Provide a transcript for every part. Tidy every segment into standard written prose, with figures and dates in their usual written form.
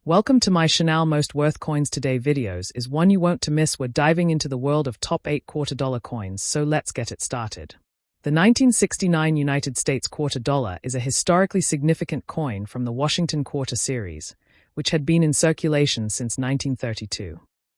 Welcome to my Chanel Most Worth Coins Today videos is one you won't to miss. We're diving into the world of top 8 $quarter coins, so let's get it started. The 1969 United States quarter dollar is a historically significant coin from the Washington Quarter series, which had been in circulation since 1932.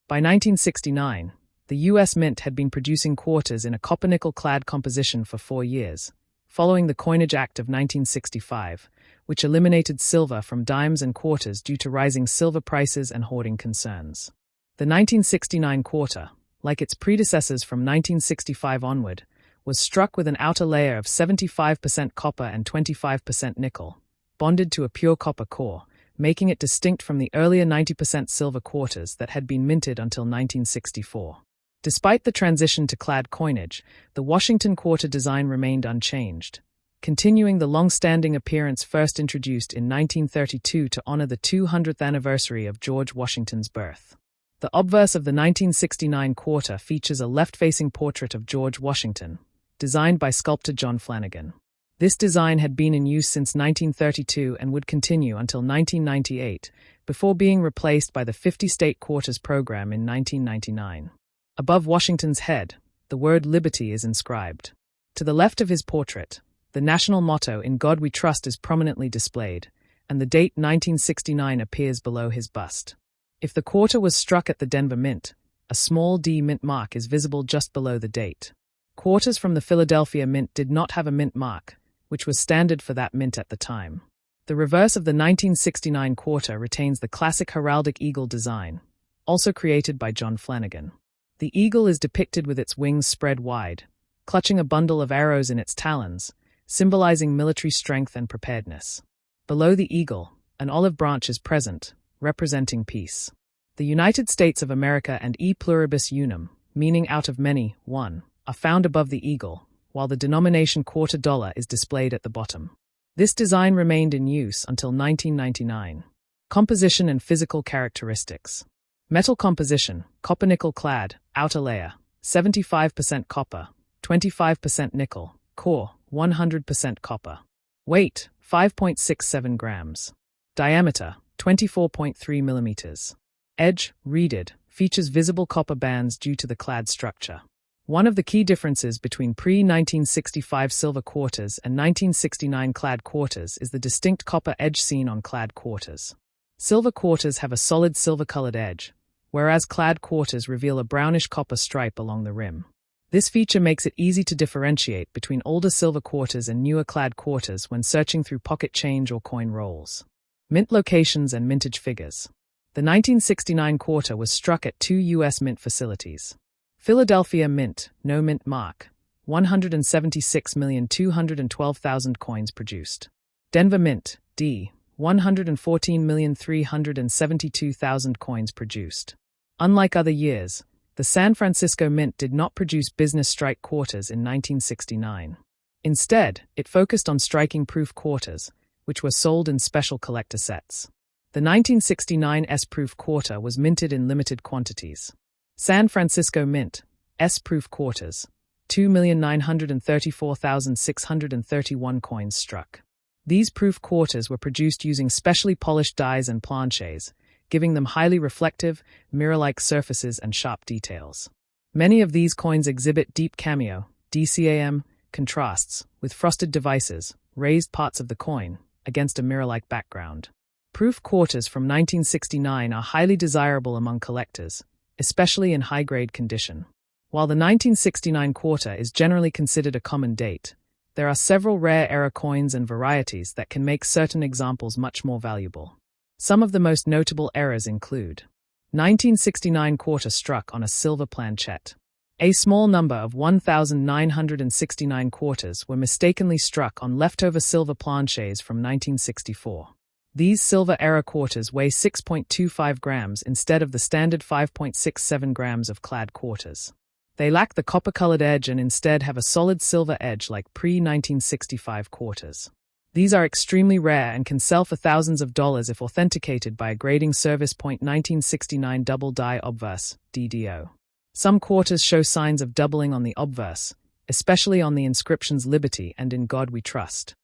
By 1969, the U.S. Mint had been producing quarters in a copper-nickel-clad composition for 4 years, following the Coinage Act of 1965, which eliminated silver from dimes and quarters due to rising silver prices and hoarding concerns. The 1969 quarter, like its predecessors from 1965 onward, was struck with an outer layer of 75% copper and 25% nickel, bonded to a pure copper core, making it distinct from the earlier 90% silver quarters that had been minted until 1964. Despite the transition to clad coinage, the Washington Quarter design remained unchanged, continuing the long-standing appearance first introduced in 1932 to honor the 200th anniversary of George Washington's birth. The obverse of the 1969 quarter features a left-facing portrait of George Washington, designed by sculptor John Flanagan. This design had been in use since 1932 and would continue until 1998, before being replaced by the 50-state quarters program in 1999. Above Washington's head, the word Liberty is inscribed. To the left of his portrait, the national motto "In God We Trust" is prominently displayed, and the date 1969 appears below his bust. If the quarter was struck at the Denver Mint, a small D mint mark is visible just below the date. Quarters from the Philadelphia Mint did not have a mint mark, which was standard for that mint at the time. The reverse of the 1969 quarter retains the classic heraldic eagle design, also created by John Flanagan. The eagle is depicted with its wings spread wide, clutching a bundle of arrows in its talons, symbolizing military strength and preparedness. Below the eagle, an olive branch is present, representing peace. The United States of America and E pluribus unum, meaning out of many, one, are found above the eagle, while the denomination quarter dollar is displayed at the bottom. This design remained in use until 1999. Composition and physical characteristics. Metal composition: copper-nickel clad, outer layer, 75% copper, 25% nickel, core, 100% copper. Weight, 5.67 grams. Diameter, 24.3 millimeters. Edge, reeded, features visible copper bands due to the clad structure. One of the key differences between pre-1965 silver quarters and 1969 clad quarters is the distinct copper edge seen on clad quarters. Silver quarters have a solid silver-colored edge, whereas clad quarters reveal a brownish copper stripe along the rim. This feature makes it easy to differentiate between older silver quarters and newer clad quarters when searching through pocket change or coin rolls. Mint locations and mintage figures. The 1969 quarter was struck at 2 U.S. mint facilities. Philadelphia Mint, no mint mark, 176,212,000 coins produced. Denver Mint, D, 114,372,000 coins produced. Unlike other years, the San Francisco Mint did not produce business strike quarters in 1969. Instead, it focused on striking proof quarters, which were sold in special collector sets. The 1969 S-proof quarter was minted in limited quantities. San Francisco Mint, S-proof quarters, 2,934,631 coins struck. These proof quarters were produced using specially polished dies and planchets, giving them highly reflective, mirror-like surfaces and sharp details. Many of these coins exhibit deep cameo, DCAM, contrasts, with frosted devices, raised parts of the coin, against a mirror-like background. Proof quarters from 1969 are highly desirable among collectors, especially in high-grade condition. While the 1969 quarter is generally considered a common date, there are several rare era coins and varieties that can make certain examples much more valuable. Some of the most notable errors include 1969 quarter struck on a silver planchette. A small number of 1,969 quarters were mistakenly struck on leftover silver planchets from 1964. These silver-era quarters weigh 6.25 grams instead of the standard 5.67 grams of clad quarters. They lack the copper-colored edge and instead have a solid silver edge like pre-1965 quarters. These are extremely rare and can sell for thousands of dollars if authenticated by a grading service. 1969 double die obverse, DDO. Some quarters show signs of doubling on the obverse, especially on the inscriptions Liberty and In God We Trust.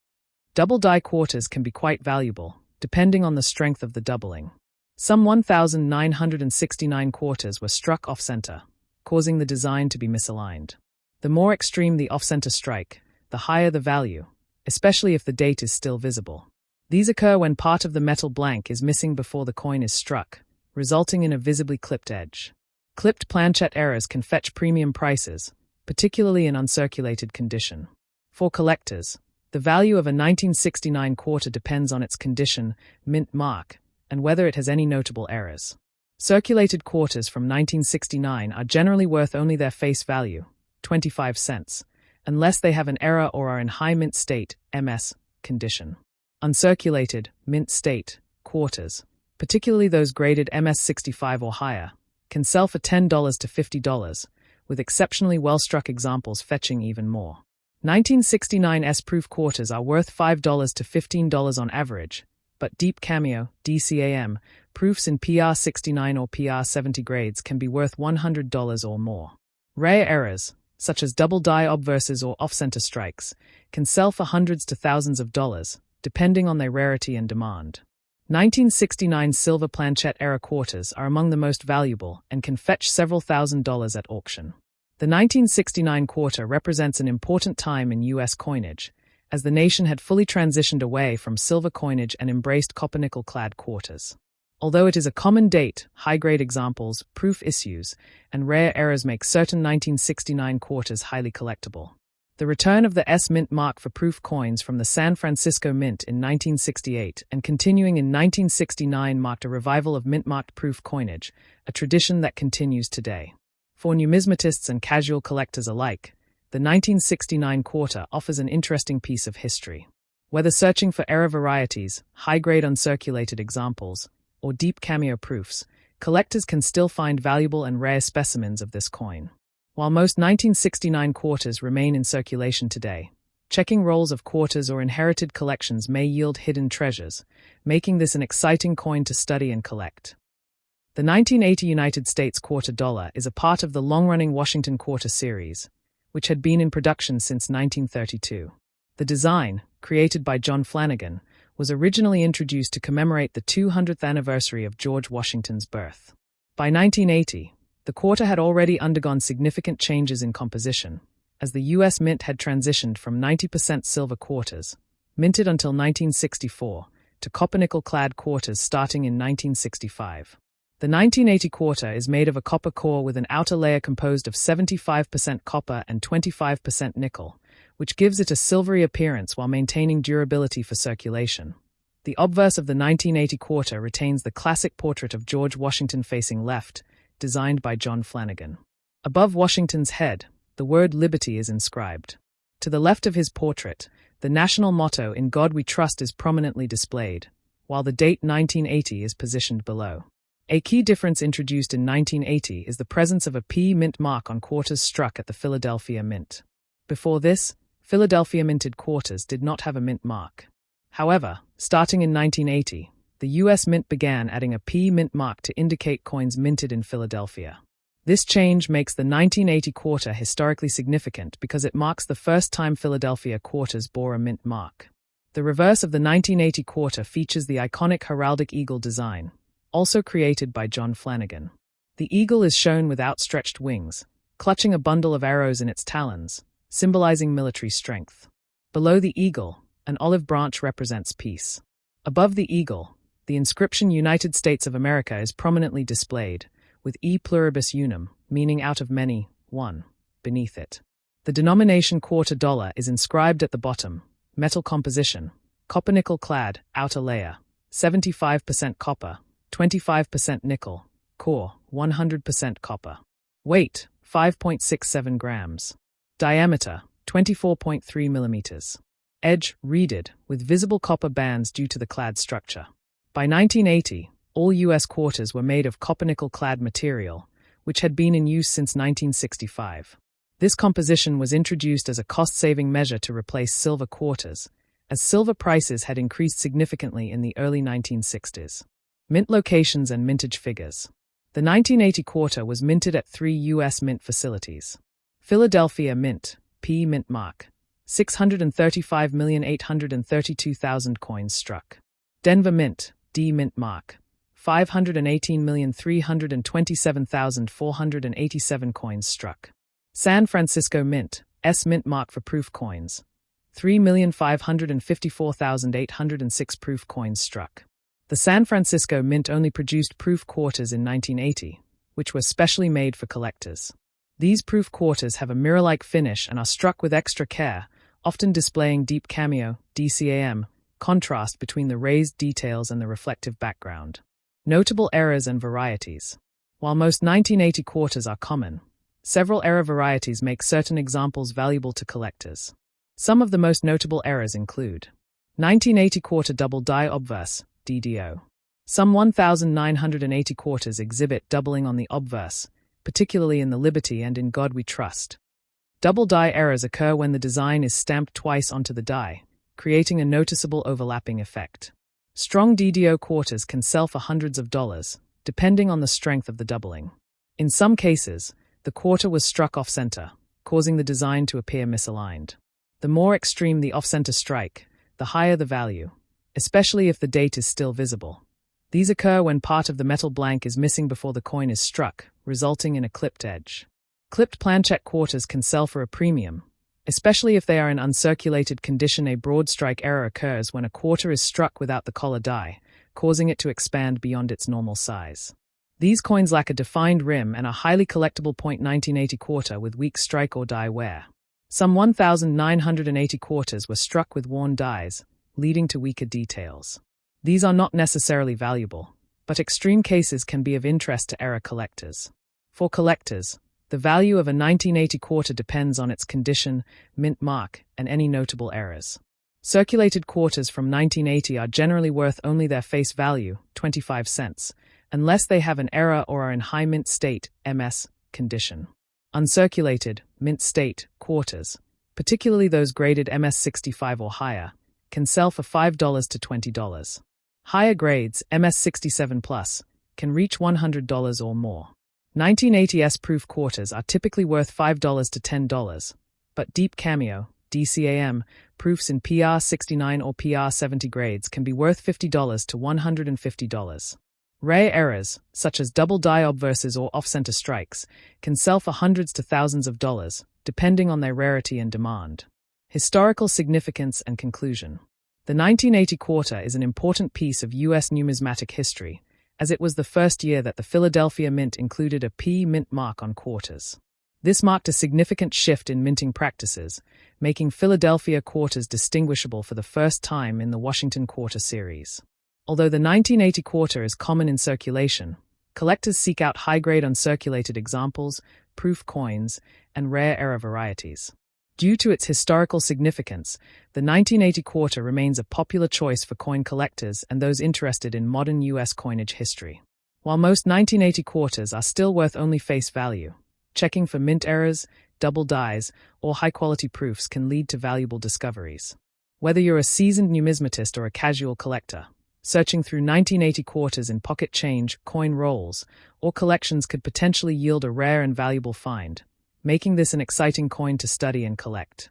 Double die quarters can be quite valuable, depending on the strength of the doubling. Some 1,969 quarters were struck off-center, causing the design to be misaligned. The more extreme the off-center strike, the higher the value, especially if the date is still visible. These occur when part of the metal blank is missing before the coin is struck, resulting in a visibly clipped edge. Clipped planchet errors can fetch premium prices, particularly in uncirculated condition. For collectors, the value of a 1969 quarter depends on its condition, mint mark, and whether it has any notable errors. Circulated quarters from 1969 are generally worth only their face value, 25 cents, unless they have an error or are in high mint state, MS, condition. Uncirculated, mint state, quarters, particularly those graded MS65 or higher, can sell for $10 to $50, with exceptionally well-struck examples fetching even more. 1969 S-proof quarters are worth $5 to $15 on average, but deep cameo, DCAM, proofs in PR69 or PR70 grades can be worth $100 or more. Rare errors, such as double die obverses or off-center strikes, can sell for hundreds to thousands of dollars, depending on their rarity and demand. 1969 silver planchet error quarters are among the most valuable and can fetch several $1,000s at auction. The 1969 quarter represents an important time in U.S. coinage, as the nation had fully transitioned away from silver coinage and embraced copper-nickel-clad quarters. Although it is a common date, high-grade examples, proof issues, and rare errors make certain 1969 quarters highly collectible. The return of the S-Mint mark for proof coins from the San Francisco Mint in 1968 and continuing in 1969 marked a revival of mint-marked proof coinage, a tradition that continues today. For numismatists and casual collectors alike, the 1969 quarter offers an interesting piece of history. Whether searching for error varieties, high-grade uncirculated examples, or deep cameo proofs, collectors can still find valuable and rare specimens of this coin. While most 1969 quarters remain in circulation today, checking rolls of quarters or inherited collections may yield hidden treasures, making this an exciting coin to study and collect. The 1980 United States quarter dollar is a part of the long-running Washington quarter series, which had been in production since 1932. The design, created by John Flanagan, was originally introduced to commemorate the 200th anniversary of George Washington's birth. By 1980, the quarter had already undergone significant changes in composition, as the U.S. Mint had transitioned from 90% silver quarters, minted until 1964, to copper-nickel-clad quarters starting in 1965. The 1980 quarter is made of a copper core with an outer layer composed of 75% copper and 25% nickel, which gives it a silvery appearance while maintaining durability for circulation. The obverse of the 1980 quarter retains the classic portrait of George Washington facing left, designed by John Flanagan. Above Washington's head, the word Liberty is inscribed. To the left of his portrait, the national motto "In God We Trust" is prominently displayed, while the date 1980 is positioned below. A key difference introduced in 1980 is the presence of a P mint mark on quarters struck at the Philadelphia Mint. Before this, Philadelphia minted quarters did not have a mint mark. However, starting in 1980, the U.S. Mint began adding a P mint mark to indicate coins minted in Philadelphia. This change makes the 1980 quarter historically significant because it marks the first time Philadelphia quarters bore a mint mark. The reverse of the 1980 quarter features the iconic heraldic eagle design, also created by John Flanagan. The eagle is shown with outstretched wings, clutching a bundle of arrows in its talons, symbolizing military strength. Below the eagle, an olive branch represents peace. Above the eagle, the inscription United States of America is prominently displayed, with E pluribus unum, meaning out of many, one, beneath it. The denomination quarter dollar is inscribed at the bottom. Metal composition, copper-nickel-clad, outer layer, 75% copper, 25% nickel, core, 100% copper. Weight, 5.67 grams. Diameter, 24.3 millimeters. Edge, reeded, with visible copper bands due to the clad structure. By 1980, all U.S. quarters were made of copper-nickel-clad material, which had been in use since 1965. This composition was introduced as a cost-saving measure to replace silver quarters, as silver prices had increased significantly in the early 1960s. Mint locations and mintage figures. The 1980 quarter was minted at 3 U.S. Mint facilities. Philadelphia Mint, P Mint mark, 635,832,000 coins struck. Denver Mint, D Mint mark, 518,327,487 coins struck. San Francisco Mint, S Mint mark for proof coins. 3,554,806 proof coins struck. The San Francisco Mint only produced proof quarters in 1980, which were specially made for collectors. These proof quarters have a mirror-like finish and are struck with extra care, often displaying deep cameo, DCAM, contrast between the raised details and the reflective background. Notable errors and varieties. While most 1980 quarters are common, several error varieties make certain examples valuable to collectors. Some of the most notable errors include 1980 quarter double die obverse, DDO. Some 1,980 quarters exhibit doubling on the obverse, particularly in the Liberty and in God We Trust. Double die errors occur when the design is stamped twice onto the die, creating a noticeable overlapping effect. Strong DDO quarters can sell for hundreds of dollars, depending on the strength of the doubling. In some cases, the quarter was struck off-center, causing the design to appear misaligned. The more extreme the off-center strike, the higher the value, especially if the date is still visible. These occur when part of the metal blank is missing before the coin is struck, resulting in a clipped edge. Clipped plancheck quarters can sell for a premium, especially if they are in uncirculated condition. A broad strike error occurs when a quarter is struck without the collar die, causing it to expand beyond its normal size. These coins lack a defined rim and are highly collectible. 1980 quarter with weak strike or die wear. Some 1,980 quarters were struck with worn dies, leading to weaker details. These are not necessarily valuable, but extreme cases can be of interest to error collectors. For collectors, the value of a 1980 quarter depends on its condition, mint mark, and any notable errors. Circulated quarters from 1980 are generally worth only their face value, 25 cents, unless they have an error or are in high mint state, MS, condition. Uncirculated, mint state, quarters, particularly those graded MS 65 or higher, can sell for $5 to $20. Higher grades, MS 67 plus, can reach $100 or more. 1980s proof quarters are typically worth $5 to $10, but deep cameo, DCAM, proofs in PR 69 or PR 70 grades can be worth $50 to $150. Rare errors, such as double die obverses or off-center strikes, can sell for hundreds to thousands of dollars, depending on their rarity and demand. Historical significance and conclusion. The 1980 quarter is an important piece of U.S. numismatic history, as it was the first year that the Philadelphia Mint included a P mint mark on quarters. This marked a significant shift in minting practices, making Philadelphia quarters distinguishable for the first time in the Washington Quarter series. Although the 1980 quarter is common in circulation, collectors seek out high-grade uncirculated examples, proof coins, and rare error varieties. Due to its historical significance, the 1980 quarter remains a popular choice for coin collectors and those interested in modern U.S. coinage history. While most 1980 quarters are still worth only face value, checking for mint errors, double dies, or high-quality proofs can lead to valuable discoveries. Whether you're a seasoned numismatist or a casual collector, searching through 1980 quarters in pocket change, coin rolls, or collections could potentially yield a rare and valuable find, making this an exciting coin to study and collect.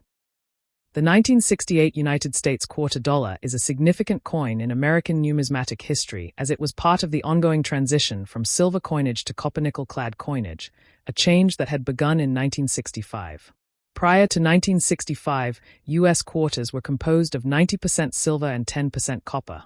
The 1968 United States quarter dollar is a significant coin in American numismatic history as it was part of the ongoing transition from silver coinage to copper-nickel-clad coinage, a change that had begun in 1965. Prior to 1965, U.S. quarters were composed of 90% silver and 10% copper.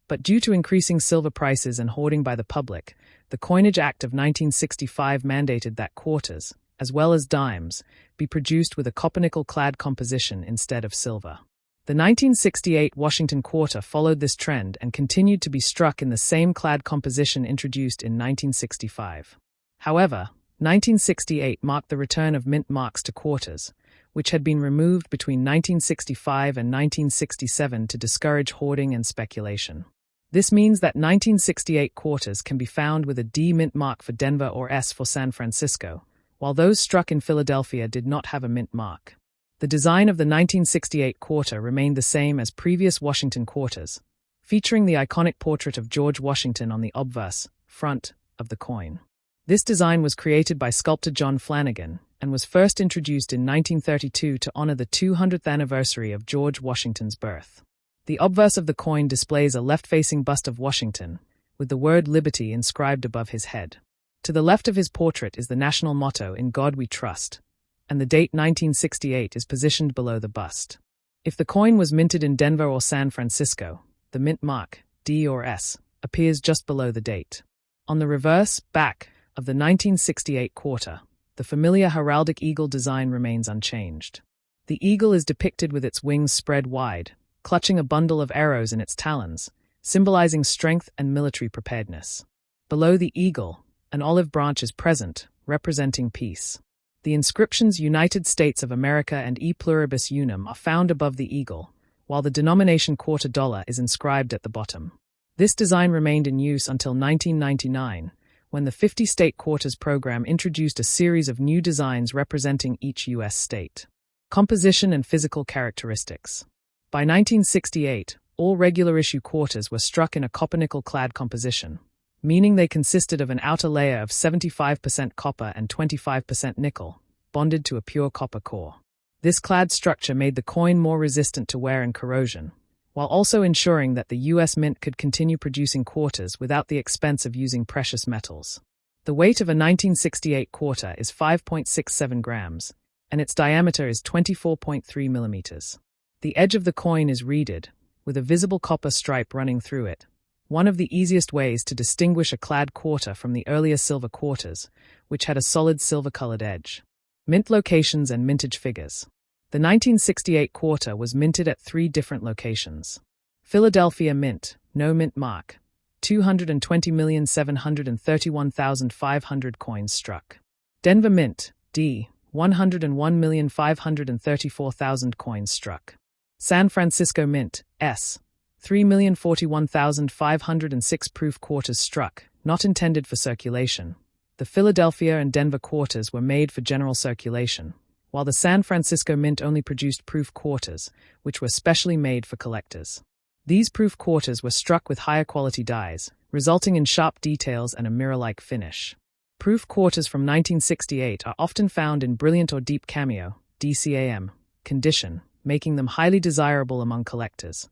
But due to increasing silver prices and hoarding by the public, the Coinage Act of 1965 mandated that quarters, as well as dimes, be produced with a copper-nickel-clad composition instead of silver. The 1968 Washington quarter followed this trend and continued to be struck in the same clad composition introduced in 1965. However, 1968 marked the return of mint marks to quarters, which had been removed between 1965 and 1967 to discourage hoarding and speculation. This means that 1968 quarters can be found with a D mint mark for Denver or S for San Francisco, while those struck in Philadelphia did not have a mint mark. The design of the 1968 quarter remained the same as previous Washington quarters, featuring the iconic portrait of George Washington on the obverse, front, of the coin. This design was created by sculptor John Flanagan and was first introduced in 1932 to honor the 200th anniversary of George Washington's birth. The obverse of the coin displays a left-facing bust of Washington, with the word liberty inscribed above his head. To the left of his portrait is the national motto, "In God We Trust," and the date 1968 is positioned below the bust. If the coin was minted in Denver or San Francisco, the mint mark, D or S, appears just below the date. On the reverse, back, of the 1968 quarter, the familiar heraldic eagle design remains unchanged. The eagle is depicted with its wings spread wide, clutching a bundle of arrows in its talons, symbolizing strength and military preparedness. Below the eagle, an olive branch is present, representing peace. The inscriptions United States of America and E Pluribus Unum are found above the eagle, while the denomination quarter dollar is inscribed at the bottom. This design remained in use until 1999, when the 50-state quarters program introduced a series of new designs representing each U.S. state. Composition and physical characteristics. By 1968, all regular-issue quarters were struck in a copper-nickel-clad composition, meaning they consisted of an outer layer of 75% copper and 25% nickel, bonded to a pure copper core. This clad structure made the coin more resistant to wear and corrosion, while also ensuring that the U.S. Mint could continue producing quarters without the expense of using precious metals. The weight of a 1968 quarter is 5.67 grams, and its diameter is 24.3 millimeters. The edge of the coin is reeded, with a visible copper stripe running through it, one of the easiest ways to distinguish a clad quarter from the earlier silver quarters, which had a solid silver-colored edge. Mint locations and mintage figures. The 1968 quarter was minted at 3 different locations. Philadelphia Mint, no mint mark, 220,731,500 coins struck. Denver Mint, D, 101,534,000 coins struck. San Francisco Mint, S, 3,041,506 proof quarters struck, not intended for circulation. The Philadelphia and Denver quarters were made for general circulation, while the San Francisco Mint only produced proof quarters, which were specially made for collectors. These proof quarters were struck with higher quality dies, resulting in sharp details and a mirror-like finish. Proof quarters from 1968 are often found in brilliant or deep cameo, DCAM, condition, making them highly desirable among collectors.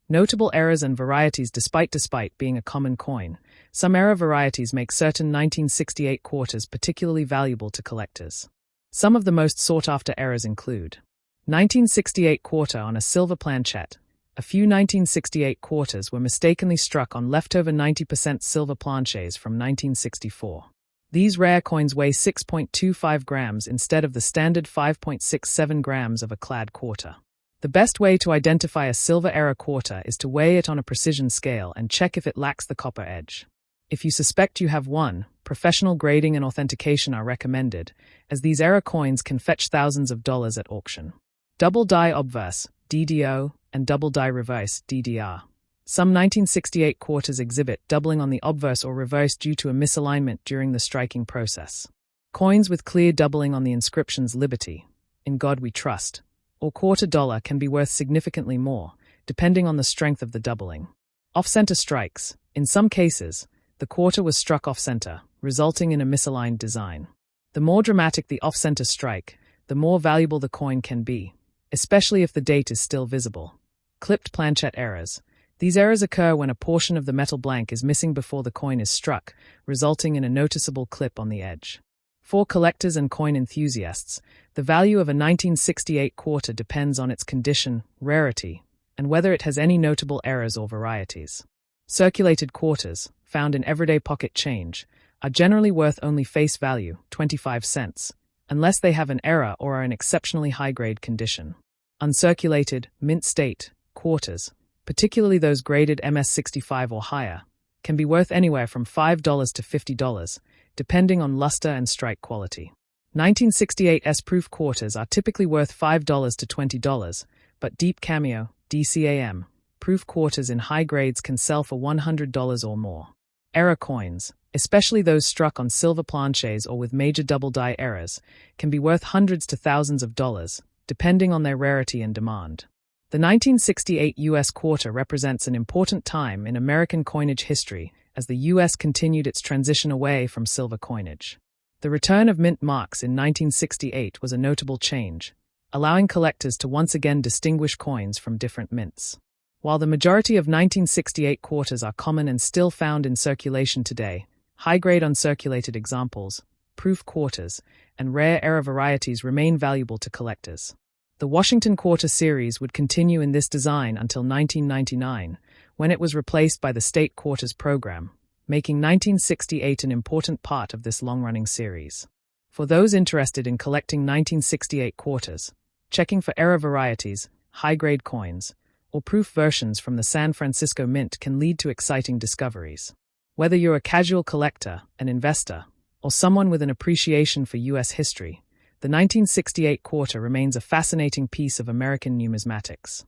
Notable errors and varieties. Despite being a common coin, some error varieties make certain 1968 quarters particularly valuable to collectors. Some of the most sought-after errors include 1968 quarter on a silver planchette. A few 1968 quarters were mistakenly struck on leftover 90% silver planchets from 1964. These rare coins weigh 6.25 grams instead of the standard 5.67 grams of a clad quarter. The best way to identify a silver error quarter is to weigh it on a precision scale and check if it lacks the copper edge. If you suspect you have one, professional grading and authentication are recommended, as these error coins can fetch thousands of dollars at auction. Double die obverse, DDO, and double die reverse, DDR. Some 1968 quarters exhibit doubling on the obverse or reverse due to a misalignment during the striking process. Coins with clear doubling on the inscriptions "Liberty," "In God We Trust," or quarter dollar can be worth significantly more, depending on the strength of the doubling. Off-center strikes. In some cases, the quarter was struck off-center, resulting in a misaligned design. The more dramatic the off-center strike, the more valuable the coin can be, especially if the date is still visible. Clipped planchette errors. These errors occur when a portion of the metal blank is missing before the coin is struck, resulting in a noticeable clip on the edge. For collectors and coin enthusiasts, the value of a 1968 quarter depends on its condition, rarity, and whether it has any notable errors or varieties. Circulated quarters, found in everyday pocket change, are generally worth only face value, 25 cents, unless they have an error or are in exceptionally high-grade condition. Uncirculated, mint state, quarters, particularly those graded MS65 or higher, can be worth anywhere from $5 to $50, depending on luster and strike quality. 1968 S-proof quarters are typically worth $5 to $20, but deep cameo, DCAM, proof quarters in high grades can sell for $100 or more. Error coins, especially those struck on silver planchets or with major double die errors, can be worth hundreds to thousands of dollars, depending on their rarity and demand. The 1968 U.S. quarter represents an important time in American coinage history as the U.S. continued its transition away from silver coinage. The return of mint marks in 1968 was a notable change, allowing collectors to once again distinguish coins from different mints. While the majority of 1968 quarters are common and still found in circulation today, high-grade uncirculated examples, proof quarters, and rare era varieties remain valuable to collectors. The Washington Quarter series would continue in this design until 1999, when it was replaced by the State Quarters program, making 1968 an important part of this long-running series. For those interested in collecting 1968 quarters, checking for era varieties, high-grade coins, or proof versions from the San Francisco Mint can lead to exciting discoveries. Whether you're a casual collector, an investor, or someone with an appreciation for U.S. history, the 1968 quarter remains a fascinating piece of American numismatics.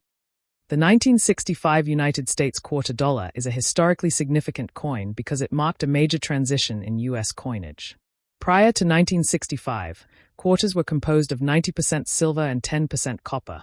The 1965 United States quarter dollar is a historically significant coin because it marked a major transition in U.S. coinage. Prior to 1965, quarters were composed of 90% silver and 10% copper.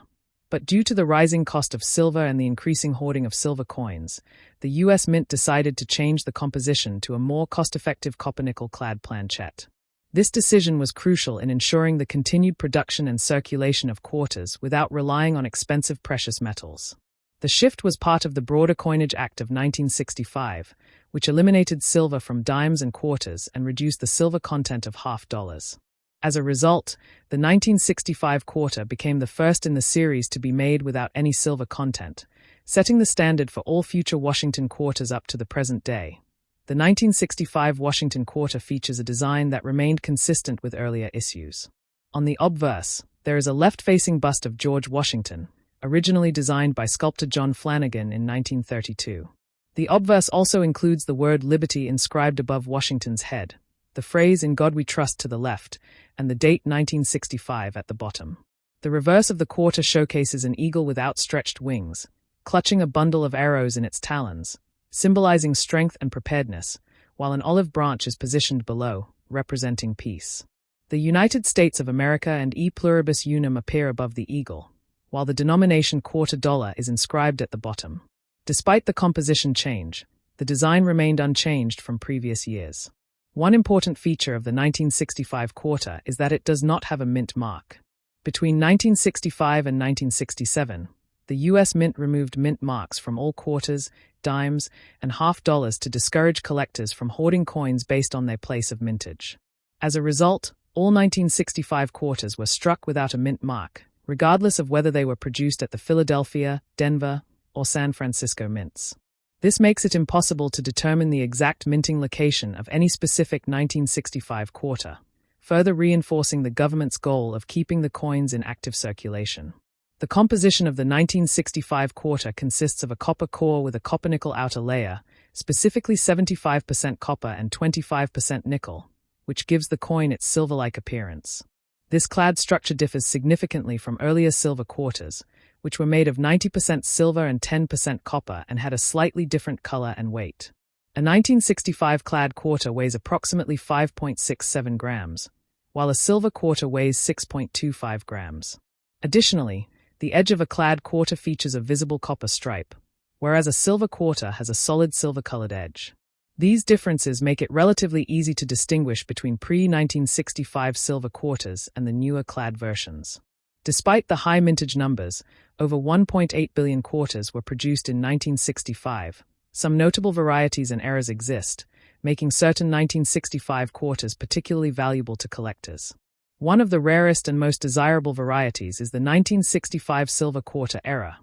But due to the rising cost of silver and the increasing hoarding of silver coins, the U.S. Mint decided to change the composition to a more cost-effective copper-nickel-clad planchette. This decision was crucial in ensuring the continued production and circulation of quarters without relying on expensive precious metals. The shift was part of the broader Coinage Act of 1965, which eliminated silver from dimes and quarters and reduced the silver content of half dollars. As a result, the 1965 quarter became the first in the series to be made without any silver content, setting the standard for all future Washington quarters up to the present day. The 1965 Washington quarter features a design that remained consistent with earlier issues. On the obverse, there is a left-facing bust of George Washington, originally designed by sculptor John Flanagan in 1932. The obverse also includes the word Liberty inscribed above Washington's head, the phrase "In God We Trust" to the left, and the date 1965 at the bottom. The reverse of the quarter showcases an eagle with outstretched wings, clutching a bundle of arrows in its talons, symbolizing strength and preparedness, while an olive branch is positioned below, representing peace. The United States of America and E pluribus unum appear above the eagle, while the denomination quarter dollar is inscribed at the bottom. Despite the composition change, the design remained unchanged from previous years. One important feature of the 1965 quarter is that it does not have a mint mark. Between 1965 and 1967, the U.S. Mint removed mint marks from all quarters, dimes, and half dollars to discourage collectors from hoarding coins based on their place of mintage. As a result, all 1965 quarters were struck without a mint mark, regardless of whether they were produced at the Philadelphia, Denver, or San Francisco mints. This makes it impossible to determine the exact minting location of any specific 1965 quarter, further reinforcing the government's goal of keeping the coins in active circulation. The composition of the 1965 quarter consists of a copper core with a copper-nickel outer layer, specifically 75% copper and 25% nickel, which gives the coin its silver-like appearance. This clad structure differs significantly from earlier silver quarters, which were made of 90% silver and 10% copper and had a slightly different color and weight. A 1965 clad quarter weighs approximately 5.67 grams, while a silver quarter weighs 6.25 grams. Additionally, the edge of a clad quarter features a visible copper stripe, whereas a silver quarter has a solid silver-colored edge. These differences make it relatively easy to distinguish between pre-1965 silver quarters and the newer clad versions. Despite the high mintage numbers, over 1.8 billion quarters were produced in 1965. Some notable varieties and eras exist, making certain 1965 quarters particularly valuable to collectors. One of the rarest and most desirable varieties is the 1965 silver quarter era,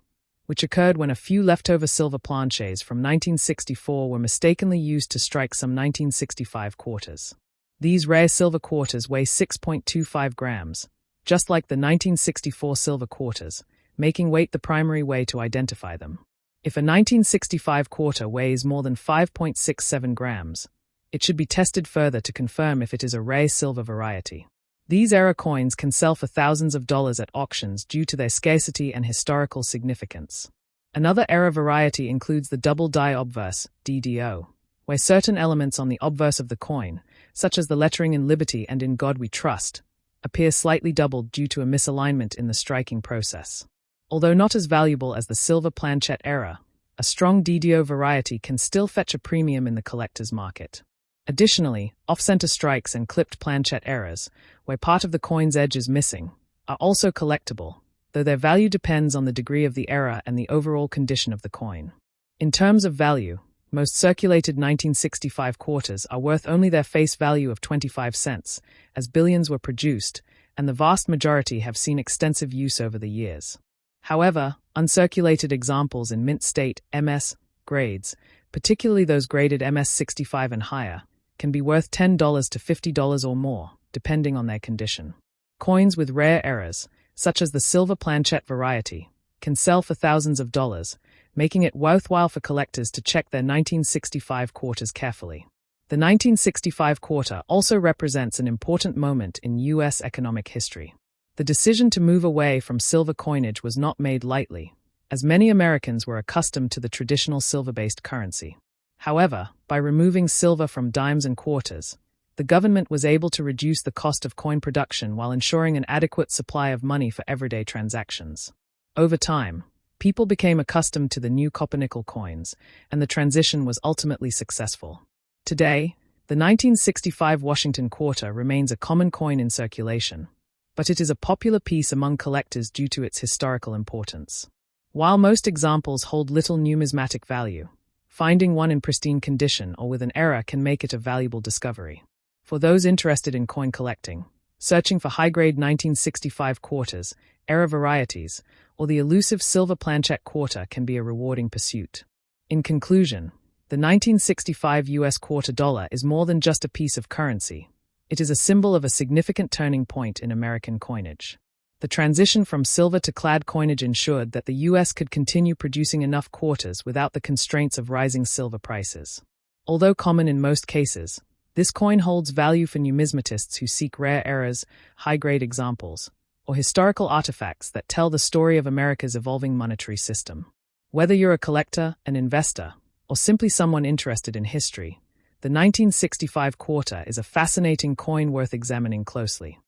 which occurred when a few leftover silver planches from 1964 were mistakenly used to strike some 1965 quarters. These rare silver quarters weigh 6.25 grams, just like the 1964 silver quarters, making weight the primary way to identify them. If a 1965 quarter weighs more than 5.67 grams, it should be tested further to confirm if it is a rare silver variety. These era coins can sell for thousands of dollars at auctions due to their scarcity and historical significance. Another era variety includes the double die obverse, DDO, where certain elements on the obverse of the coin, such as the lettering "In Liberty" and "In God We Trust," appear slightly doubled due to a misalignment in the striking process. Although not as valuable as the silver planchette era, a strong DDO variety can still fetch a premium in the collector's market. Additionally, off-center strikes and clipped planchette errors, where part of the coin's edge is missing, are also collectible, though their value depends on the degree of the error and the overall condition of the coin. In terms of value, most circulated 1965 quarters are worth only their face value of 25 cents, as billions were produced, and the vast majority have seen extensive use over the years. However, uncirculated examples in mint state MS grades, particularly those graded MS 65 and higher, can be worth $10 to $50 or more, depending on their condition. Coins with rare errors, such as the silver planchette variety, can sell for thousands of dollars, making it worthwhile for collectors to check their 1965 quarters carefully. The 1965 quarter also represents an important moment in U.S. economic history. The decision to move away from silver coinage was not made lightly, as many Americans were accustomed to the traditional silver-based currency. However, by removing silver from dimes and quarters, the government was able to reduce the cost of coin production while ensuring an adequate supply of money for everyday transactions. Over time, people became accustomed to the new copper-nickel coins, and the transition was ultimately successful. Today, the 1965 Washington quarter remains a common coin in circulation, but it is a popular piece among collectors due to its historical importance. While most examples hold little numismatic value, finding one in pristine condition or with an error can make it a valuable discovery. For those interested in coin collecting, searching for high-grade 1965 quarters, error varieties, or the elusive silver planchette quarter can be a rewarding pursuit. In conclusion, the 1965 US quarter dollar is more than just a piece of currency. It is a symbol of a significant turning point in American coinage. The transition from silver to clad coinage ensured that the U.S. could continue producing enough quarters without the constraints of rising silver prices. Although common in most cases, this coin holds value for numismatists who seek rare errors, high-grade examples, or historical artifacts that tell the story of America's evolving monetary system. Whether you're a collector, an investor, or simply someone interested in history, the 1965 quarter is a fascinating coin worth examining closely.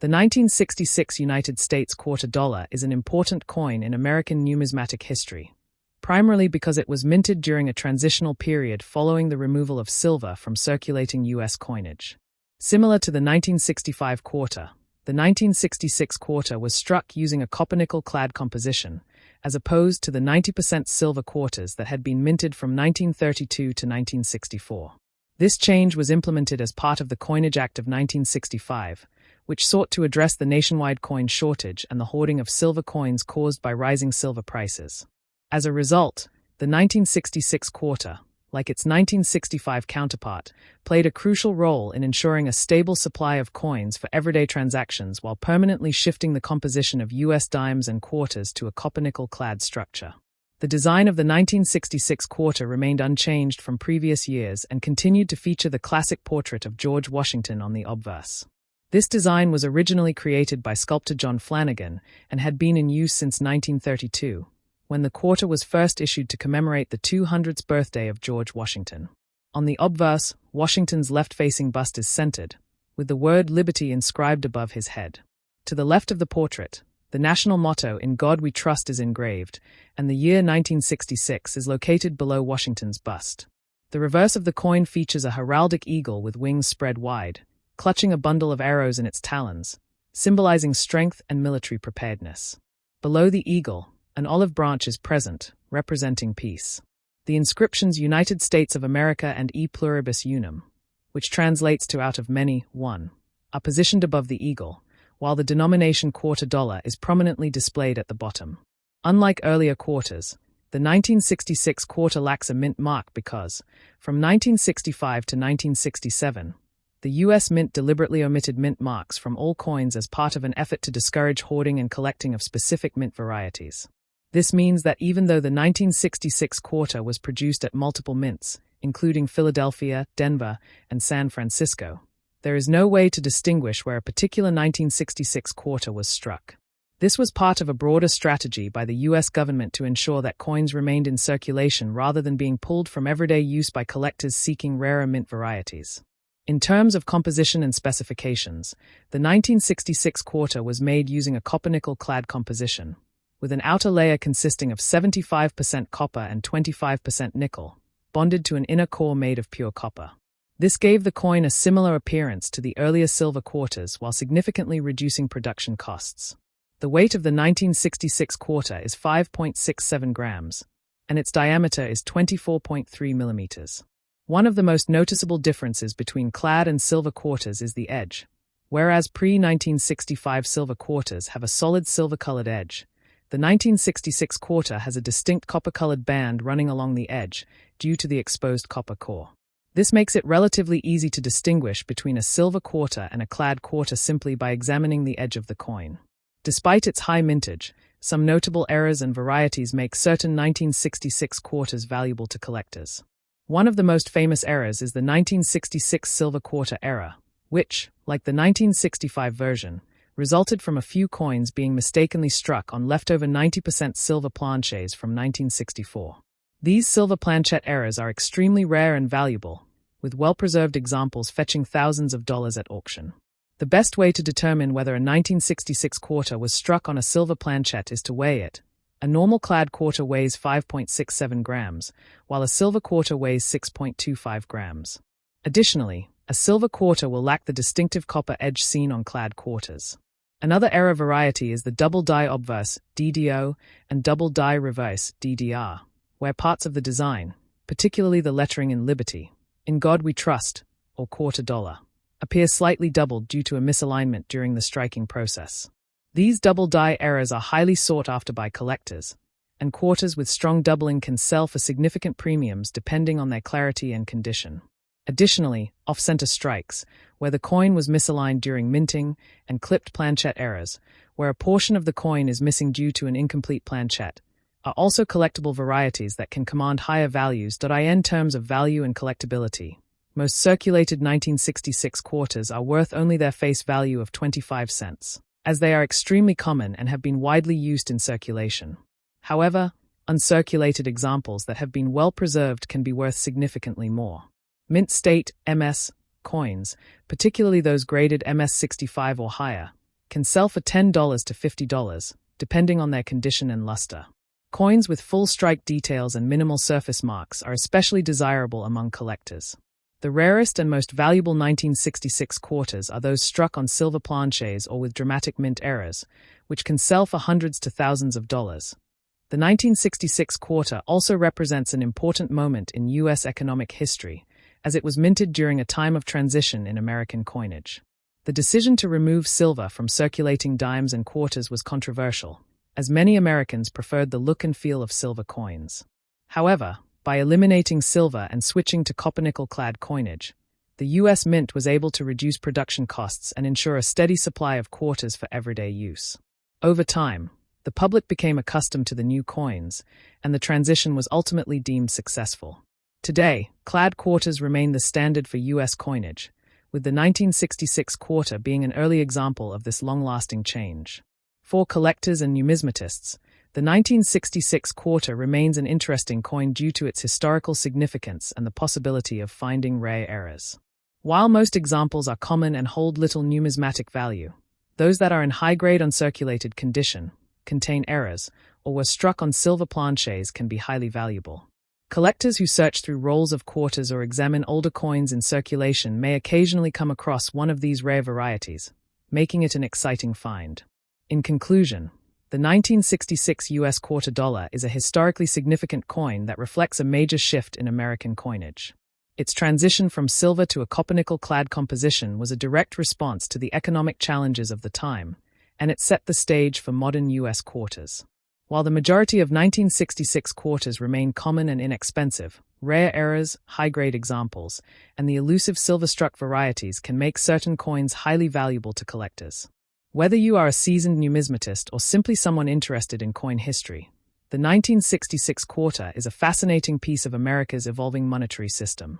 The 1966 United States quarter dollar is an important coin in American numismatic history, primarily because it was minted during a transitional period following the removal of silver from circulating U.S. coinage. Similar to the 1965 quarter, the 1966 quarter was struck using a copper-nickel clad composition, as opposed to the 90% silver quarters that had been minted from 1932 to 1964. This change was implemented as part of the Coinage Act of 1965, which sought to address the nationwide coin shortage and the hoarding of silver coins caused by rising silver prices. As a result, the 1966 quarter, like its 1965 counterpart, played a crucial role in ensuring a stable supply of coins for everyday transactions while permanently shifting the composition of U.S. dimes and quarters to a copper-nickel clad structure. The design of the 1966 quarter remained unchanged from previous years and continued to feature the classic portrait of George Washington on the obverse. This design was originally created by sculptor John Flanagan and had been in use since 1932, when the quarter was first issued to commemorate the 200th birthday of George Washington. On the obverse, Washington's left-facing bust is centered, with the word Liberty inscribed above his head. To the left of the portrait, the national motto "In God We Trust" is engraved, and the year 1966 is located below Washington's bust. The reverse of the coin features a heraldic eagle with wings spread wide, clutching a bundle of arrows in its talons, symbolizing strength and military preparedness. Below the eagle, an olive branch is present, representing peace. The inscriptions United States of America and E Pluribus Unum, which translates to out of many, one, are positioned above the eagle, while the denomination quarter dollar is prominently displayed at the bottom. Unlike earlier quarters, the 1966 quarter lacks a mint mark because, from 1965 to 1967, the U.S. Mint deliberately omitted mint marks from all coins as part of an effort to discourage hoarding and collecting of specific mint varieties. This means that even though the 1966 quarter was produced at multiple mints, including Philadelphia, Denver, and San Francisco, there is no way to distinguish where a particular 1966 quarter was struck. This was part of a broader strategy by the U.S. government to ensure that coins remained in circulation rather than being pulled from everyday use by collectors seeking rarer mint varieties. In terms of composition and specifications, the 1966 quarter was made using a copper-nickel clad composition, with an outer layer consisting of 75% copper and 25% nickel, bonded to an inner core made of pure copper. This gave the coin a similar appearance to the earlier silver quarters while significantly reducing production costs. The weight of the 1966 quarter is 5.67 grams, and its diameter is 24.3 millimeters. One of the most noticeable differences between clad and silver quarters is the edge. Whereas pre-1965 silver quarters have a solid silver-colored edge, the 1966 quarter has a distinct copper-colored band running along the edge due to the exposed copper core. This makes it relatively easy to distinguish between a silver quarter and a clad quarter simply by examining the edge of the coin. Despite its high mintage, some notable errors and varieties make certain 1966 quarters valuable to collectors. One of the most famous errors is the 1966 silver quarter error, which, like the 1965 version, resulted from a few coins being mistakenly struck on leftover 90% silver planchets from 1964. These silver planchet errors are extremely rare and valuable, with well-preserved examples fetching thousands of dollars at auction. The best way to determine whether a 1966 quarter was struck on a silver planchet is to weigh it. A normal clad quarter weighs 5.67 grams, while a silver quarter weighs 6.25 grams. Additionally, a silver quarter will lack the distinctive copper edge seen on clad quarters. Another error variety is the double die obverse (DDO) and double die reverse (DDR), where parts of the design, particularly the lettering in Liberty, "In God We Trust," or quarter dollar, appear slightly doubled due to a misalignment during the striking process. These double die errors are highly sought after by collectors, and quarters with strong doubling can sell for significant premiums depending on their clarity and condition. Additionally, off-center strikes, where the coin was misaligned during minting, and clipped planchet errors, where a portion of the coin is missing due to an incomplete planchet, are also collectible varieties that can command higher values. In terms of value and collectability, most circulated 1966 quarters are worth only their face value of 25 cents, as they are extremely common and have been widely used in circulation. However, uncirculated examples that have been well preserved can be worth significantly more. Mint state MS coins, particularly those graded MS65 or higher, can sell for $10 to $50, depending on their condition and luster. Coins with full strike details and minimal surface marks are especially desirable among collectors. The rarest and most valuable 1966 quarters are those struck on silver planchets or with dramatic mint errors, which can sell for hundreds to thousands of dollars. The 1966 quarter also represents an important moment in U.S. economic history, as it was minted during a time of transition in American coinage. The decision to remove silver from circulating dimes and quarters was controversial, as many Americans preferred the look and feel of silver coins. However, by eliminating silver and switching to copper-nickel-clad coinage, the U.S. Mint was able to reduce production costs and ensure a steady supply of quarters for everyday use. Over time, the public became accustomed to the new coins, and the transition was ultimately deemed successful. Today, clad quarters remain the standard for U.S. coinage, with the 1966 quarter being an early example of this long-lasting change. For collectors and numismatists, the 1966 quarter remains an interesting coin due to its historical significance and the possibility of finding rare errors. While most examples are common and hold little numismatic value, those that are in high-grade uncirculated condition, contain errors, or were struck on silver planchets can be highly valuable. Collectors who search through rolls of quarters or examine older coins in circulation may occasionally come across one of these rare varieties, making it an exciting find. In conclusion, the 1966 U.S. quarter dollar is a historically significant coin that reflects a major shift in American coinage. Its transition from silver to a copper-nickel-clad composition was a direct response to the economic challenges of the time, and it set the stage for modern U.S. quarters. While the majority of 1966 quarters remain common and inexpensive, rare errors, high-grade examples, and the elusive silver-struck varieties can make certain coins highly valuable to collectors. Whether you are a seasoned numismatist or simply someone interested in coin history, the 1966 quarter is a fascinating piece of America's evolving monetary system.